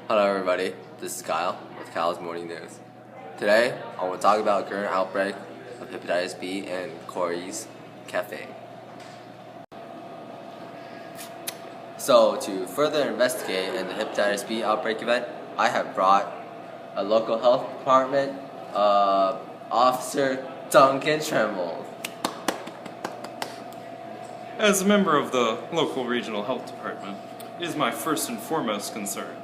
Hello everybody, this is Kyle with Kyle's Morning News. Today, I want to talk about current outbreak of hepatitis B in Cory'S Cafe. So, to further investigate in the hepatitis B outbreak event, I have brought a local health department officer, Duncan Tremble. As a member of the local regional health department, it is my first and foremost concern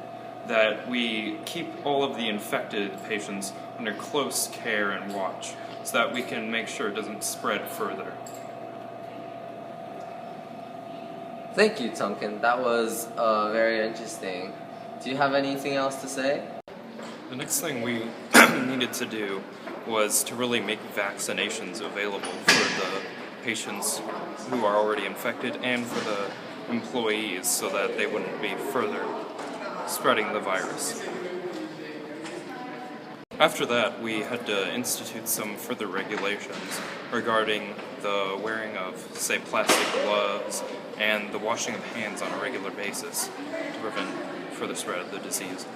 that we keep all of the infected patients under close care and watch so that we can make sure it doesn't spread further. Thank you, Duncan. That was very interesting. Do you have anything else to say? The next thing we needed to do was to really make vaccinations available for the patients who are already infected and for the employees so that they wouldn't be further spreading the virus. After that, we had to institute some further regulations regarding the wearing of, say, plastic gloves and the washing of hands on a regular basis to prevent further spread of the disease.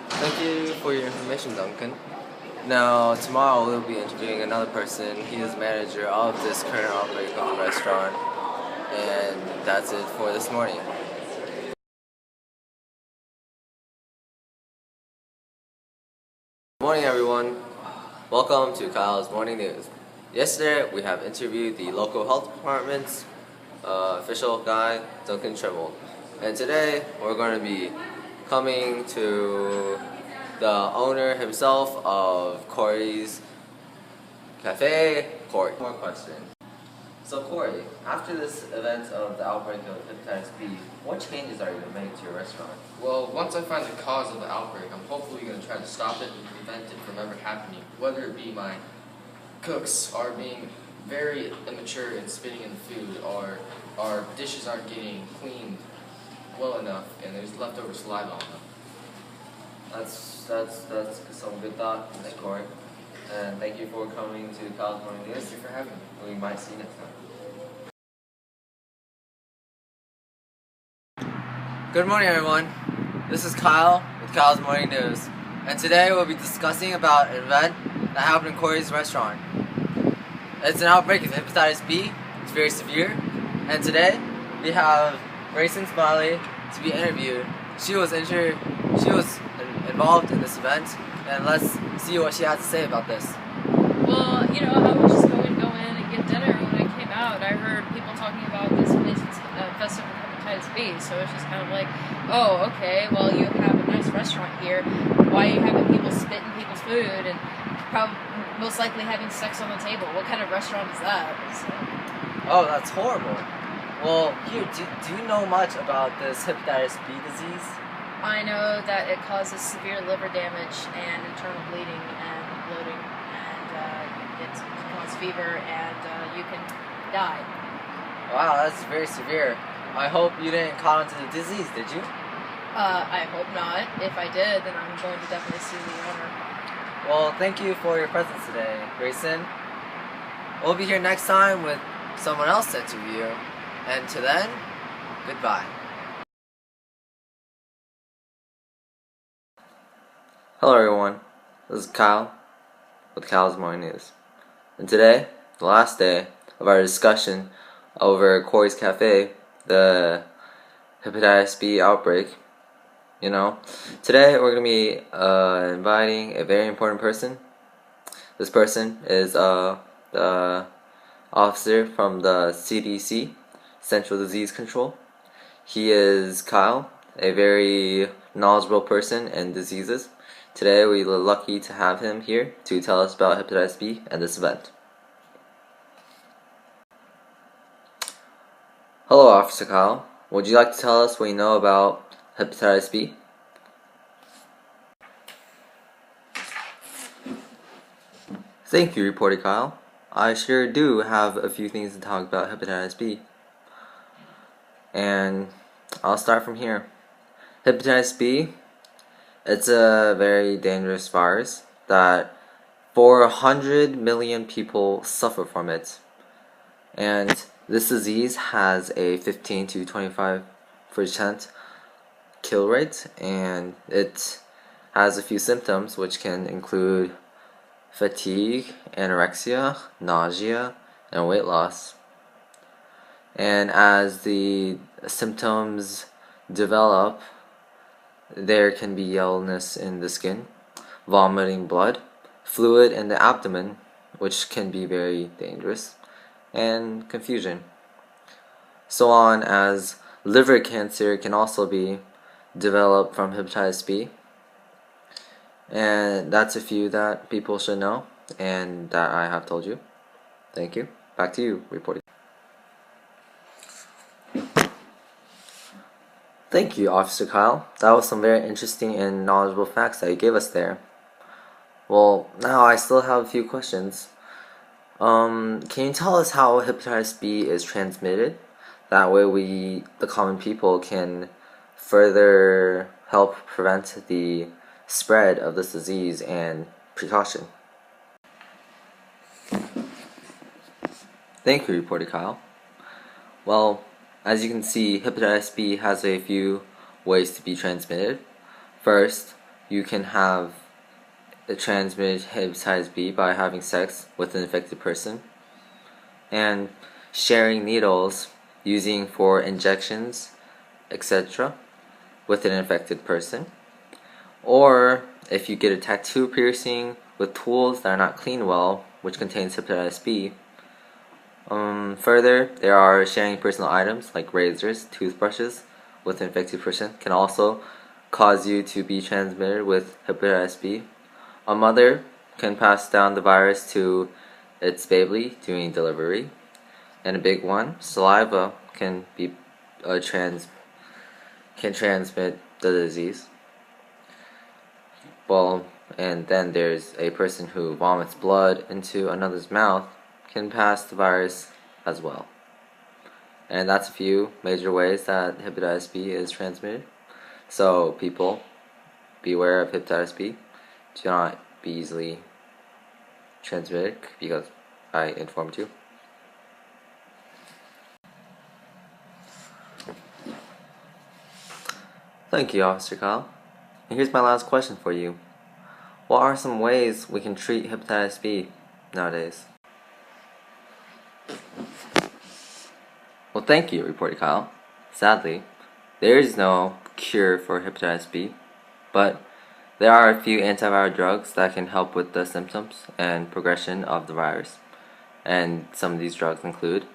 Thank you for your information, Duncan. Now, tomorrow we'll be interviewing another person. He is manager of this current outbreak of the restaurant. And that's it for this morning. Good morning, everyone. Welcome to Kyle's Morning News. Yesterday, we have interviewed the local health department's official guy, Duncan Tremble. And today, we're going to be coming to the owner himself of Cory'S Cafe, Cory. More questions. So Cory, after this event of the outbreak of hepatitis B, what changes are you going to make to your restaurant? Well, once I find the cause of the outbreak, I'm hopefully going to try to stop it and prevent it from ever happening. Whether it be my cooks are being very immature and spitting in the food, or our dishes aren't getting cleaned well enough and there's leftover saliva on them. That's some good thought, Mr. Cory. And thank you for coming to Kyle's Morning News. Thank you for having me. We might see you next time. Good morning, everyone. This is Kyle with Kyle's Morning News. And today we'll be discussing about an event that happened in Cory'S restaurant. It's an outbreak of hepatitis B. It's very severe. And today we have Grayson Smiley to be interviewed. She was involved in this event, and let's see what she has to say about this. Well, I was just going to go in and get dinner. When I came out, I heard people talking about this place was infested with hepatitis B, so it's just kind of like, oh, okay, well, you have a nice restaurant here. Why are you having people spit in people's food and most likely having sex on the table? What kind of restaurant is that? So. Oh, that's horrible. Well, here, do you know much about this hepatitis B disease? I know that it causes severe liver damage and internal bleeding and bloating, and it causes fever, and you can die. Wow, that's very severe. I hope you didn't caught onto the disease, did you? I hope not. If I did, then I'm going to definitely sue the owner. Well, thank you for your presence today, Grayson. We'll be here next time with someone else to interview. And till then, goodbye. Hello everyone, this is Kyle with Kyle's Morning News. And today, the last day of our discussion over Cory'S Cafe, the hepatitis B outbreak. Today we're going to be inviting a very important person. This person is the officer from the CDC, Central Disease Control. He is Kyle, a very knowledgeable person in diseases. Today we are lucky to have him here to tell us about hepatitis B and this event. Hello, Officer Kyle. Would you like to tell us what you know about hepatitis B? Thank you, Reporter Kyle. I sure do have a few things to talk about hepatitis B. And I'll start from here. Hepatitis B, it's a very dangerous virus that 400 million people suffer from it. And this disease has a 15 to 25% kill rate, and it has a few symptoms which can include fatigue, anorexia, nausea, and weight loss. And as the symptoms develop, there can be yellowness in the skin, vomiting blood, fluid in the abdomen, which can be very dangerous, and confusion. So on as liver cancer can also be developed from hepatitis B. And that's a few that people should know and that I have told you. Thank you. Back to you, reporting. Thank you, Officer Kyle. That was some very interesting and knowledgeable facts that you gave us there. Well, now I still have a few questions. Can you tell us how hepatitis B is transmitted? That way the common people, can further help prevent the spread of this disease and precaution. Thank you, Reporter Kyle. Well, as you can see, hepatitis B has a few ways to be transmitted. First, you can have transmitted hepatitis B by having sex with an infected person and sharing needles using for injections, etc. with an infected person. Or if you get a tattoo piercing with tools that are not cleaned well, which contains hepatitis B. Further, there are sharing personal items like razors, toothbrushes with an infected person can also cause you to be transmitted with hepatitis B. A mother can pass down the virus to its baby during delivery. And a big one, saliva can transmit the disease. Well, and then there's a person who vomits blood into another's mouth can pass the virus as well. And that's a few major ways that hepatitis B is transmitted. So people, beware of hepatitis B. Do not be easily transmitted because I informed you. Thank you, Officer Kyle. And here's my last question for you. What are some ways we can treat hepatitis B nowadays? Well, thank you, Reporter Kyle. Sadly, there is no cure for hepatitis B, but there are a few antiviral drugs that can help with the symptoms and progression of the virus. And some of these drugs include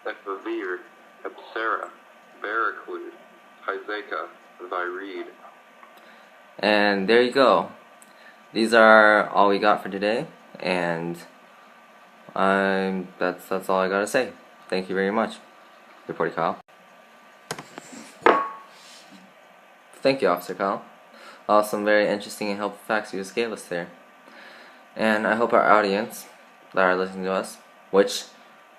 Epivir, Hepcera, Baraclude, Hizeca, Viride. And there you go. These are all we got for today, and that's all I gotta say. Thank you very much, Reporter Kyle. Thank you, Officer Kyle. Some very interesting and helpful facts you just gave us there. And I hope our audience that are listening to us, which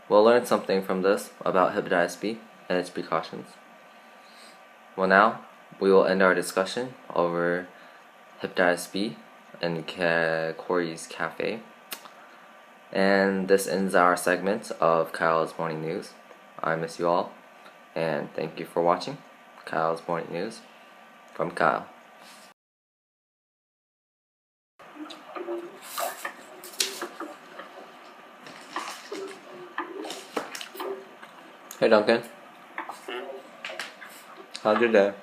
will learn something from this about hepatitis B and its precautions. Well, now we will end our discussion over hepatitis B in Cory'S Cafe. And this ends our segment of Kyle's Morning News. I miss you all, and thank you for watching Kyle's Morning News from Kyle. Hey Duncan, how's your day?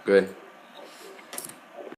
Good.